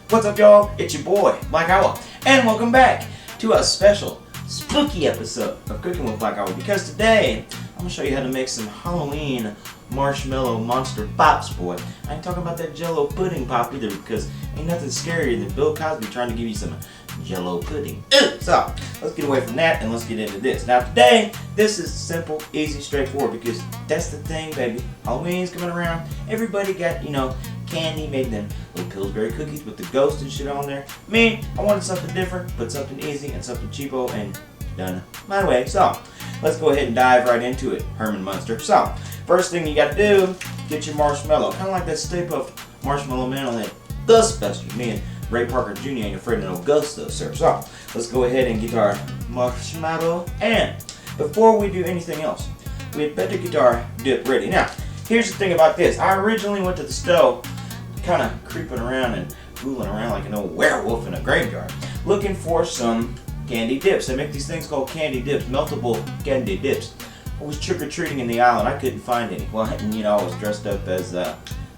What's up, y'all? It's your boy, Black Owl, and welcome back to a special spooky episode of Cooking with Black Owl, because today I'm going to show you how to make some Halloween Marshmallow Monster Pops, boy. I ain't talking about that Jello pudding pop either, because ain't nothing scarier than Bill Cosby trying to give you some Jello pudding. So, let's get away from that and let's get into this. Now today, this is simple, easy, straightforward, because that's the thing, baby. Halloween's coming around. Everybody got, candy, made them little Pillsbury cookies with the ghost and shit on there. Me, I wanted something different, but something easy and something cheapo and done my way. So, let's go ahead and dive right into it, Herman Munster. So, first thing you got to do, get your marshmallow. Kind of like that Stay Puft Marshmallow Man on that Ghostbusters. Me and Ray Parker Jr. ain't afraid of no ghosts though, sir. So, let's go ahead and get our marshmallow. And before we do anything else, we had better get our dip ready. Now, here's the thing about this. I originally went to the stove, kind of creeping around and fooling around like an old werewolf in a graveyard, looking for some candy dips. They make these things called candy dips, meltable candy dips. I was trick-or-treating in the aisle and I couldn't find any. Well, I was dressed up as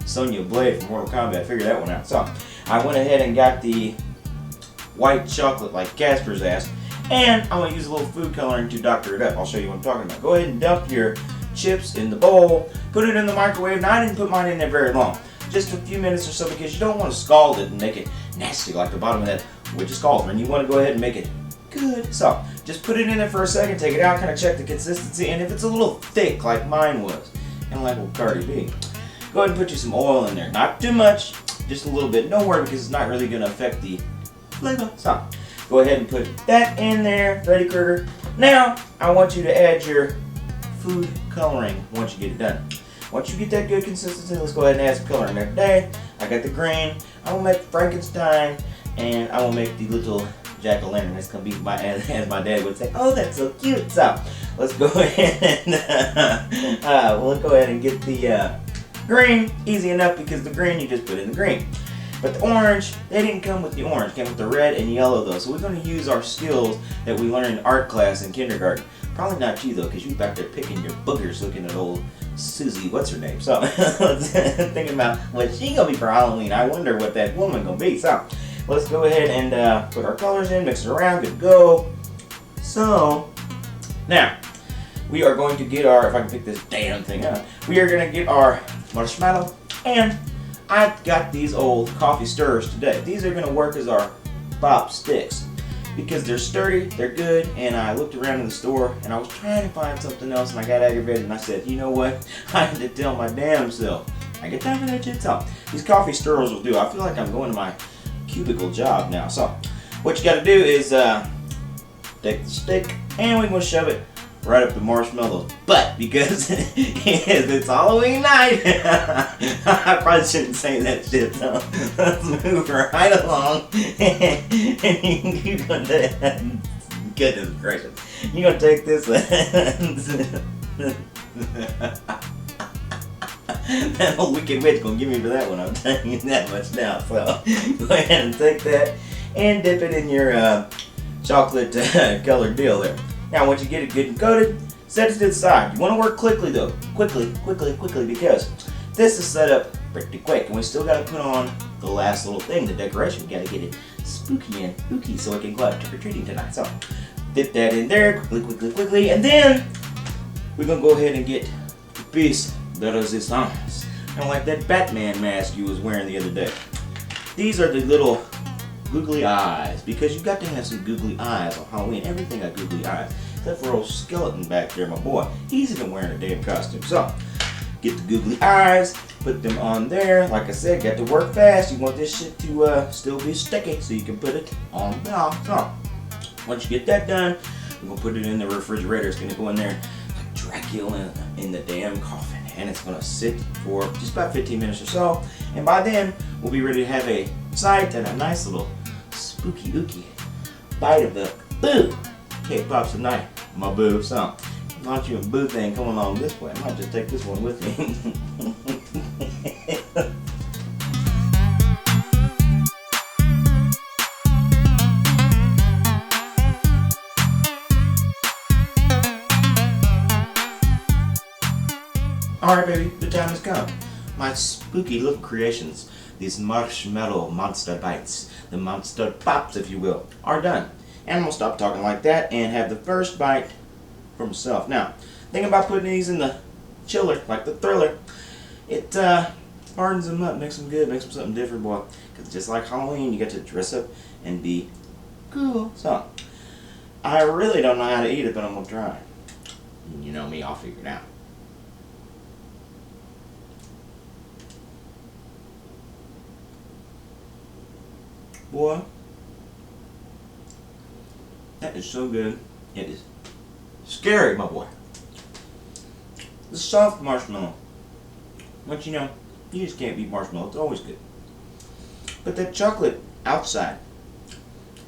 Sonya Blade from Mortal Kombat. Figured that one out. So, I went ahead and got the white chocolate like Casper's ass, and I'm going to use a little food coloring to doctor it up. I'll show you what I'm talking about. Go ahead and dump your chips in the bowl, put it in the microwave. Now, I didn't put mine in there very long, just a few minutes or so, because you don't want to scald it and make it nasty like the bottom of that witch's cauldron. You want to go ahead and make it good. So, just put it in there for a second, take it out, kind of check the consistency, and if it's a little thick like mine was, kind of like old Cardi B, go ahead and put you some oil in there. Not too much, just a little bit. Don't worry, because it's not really going to affect the flavor. So, go ahead and put that in there, Freddy Krueger. Now, I want you to add your food coloring once you get it done. Once you get that good consistency, let's go ahead and add some coloring. Now today, I got the green. I will make Frankenstein, and I will make the little jack-o'-lantern. That's going to be as my dad would say, oh, that's so cute. So, let's go ahead and we'll go ahead and get the green. Easy enough, because the green, you just put in the green. But the orange, they didn't come with the orange. It came with the red and yellow, though. So we're going to use our skills that we learned in art class in kindergarten. Probably not you, though, because you back there picking your boogers looking at old Susie, what's her name? So, thinking about what she going to be for Halloween. I wonder what that woman going to be. So, let's go ahead and put our colors in, mix it around, good to go. So, now, we are going to get our, if I can pick this damn thing up, we are going to get our marshmallow, and I got these old coffee stirrers today. These are going to work as our pop sticks, because they're sturdy, they're good, and I looked around in the store and I was trying to find something else, and I got aggravated and I said, you know what, I had to tell my damn self, I get time for that shit. So, these coffee stirrers will do. I feel like I'm going to my cubicle job now. So, what you got to do is take the stick and we're going to shove it right up the marshmallow's butt, because it's Halloween night. I probably shouldn't say that shit, so let's move right along. And you're going to, goodness gracious, you're going to take this. That old wicked witch going to give me for that one, I'm telling you that much now. So go ahead and take that and dip it in your chocolate colored deal there. Now, once you get it good and coated, set it to the side. You want to work quickly, though. Quickly, because this is set up pretty quick. And we still got to put on the last little thing, the decoration. We got to get it spooky and spooky so it can go out trick-or-treating tonight. So, dip that in there quickly. And then, we're going to go ahead and get the piece de resistance. Kind of like that Batman mask you was wearing the other day. These are the little googly eyes, because you got to have some googly eyes on Halloween. Everything got googly eyes, except for old skeleton back there, my boy. He's even wearing a damn costume. So, get the googly eyes, put them on there. Like I said, got to work fast. You want this shit to still be sticky, so you can put it on top. So, once you get that done, we're gonna put it in the refrigerator. It's gonna go in there like Dracula in the damn coffin, and it's gonna sit for just about 15 minutes or so. And by then, we'll be ready to have a sight and a nice little spooky ooky bite of the boo cake pops tonight, my boo. So, not you a boo thing coming along this way. I might just take this one with me. Alright, baby, the time has come. My spooky little creations these Marshmallow Monster Bites, the Monster Pops if you will, are done. And I'm going to stop talking like that and have the first bite for myself. Now, think about putting these in the chiller, like the Thriller. It hardens them up, makes them good, makes them something different, boy. Because just like Halloween, you get to dress up and be cool. So, I really don't know how to eat it, but I'm going to try. You know me, I'll figure it out. Boy, that is so good. It is scary, my boy. The soft marshmallow. But you know, you just can't beat marshmallow. It's always good. But that chocolate outside,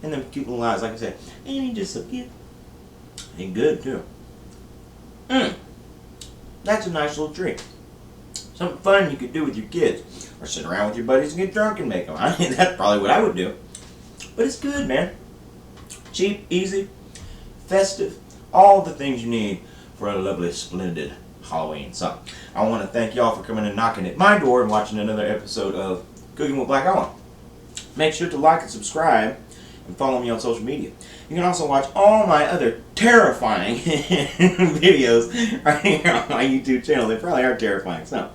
and them cute little eyes, like I said, and he just so cute. And good too. That's a nice little treat. Something fun you could do with your kids. Or sit around with your buddies and get drunk and make them. I mean, that's probably what I would do. But it's good, man. Cheap, easy, festive. All the things you need for a lovely, splendid Halloween. So, I want to thank y'all for coming and knocking at my door and watching another episode of Cooking with Black Owen. Make sure to like and subscribe and follow me on social media. You can also watch all my other terrifying videos right here on my YouTube channel. They probably are terrifying. So,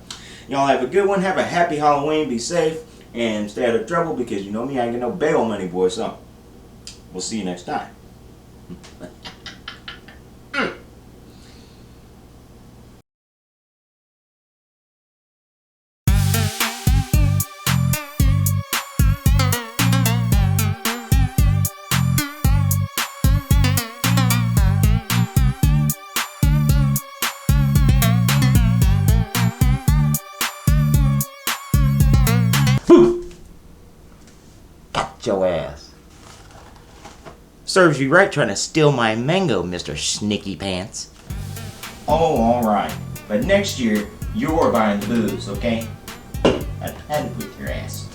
y'all have a good one. Have a happy Halloween. Be safe and stay out of trouble because you know me, I ain't get no bail money, boy. So, we'll see you next time. Got your ass. Serves you right trying to steal my mango, Mr. Sneaky Pants. Oh, alright. But next year, you're buying the booze, okay? I had to put your ass.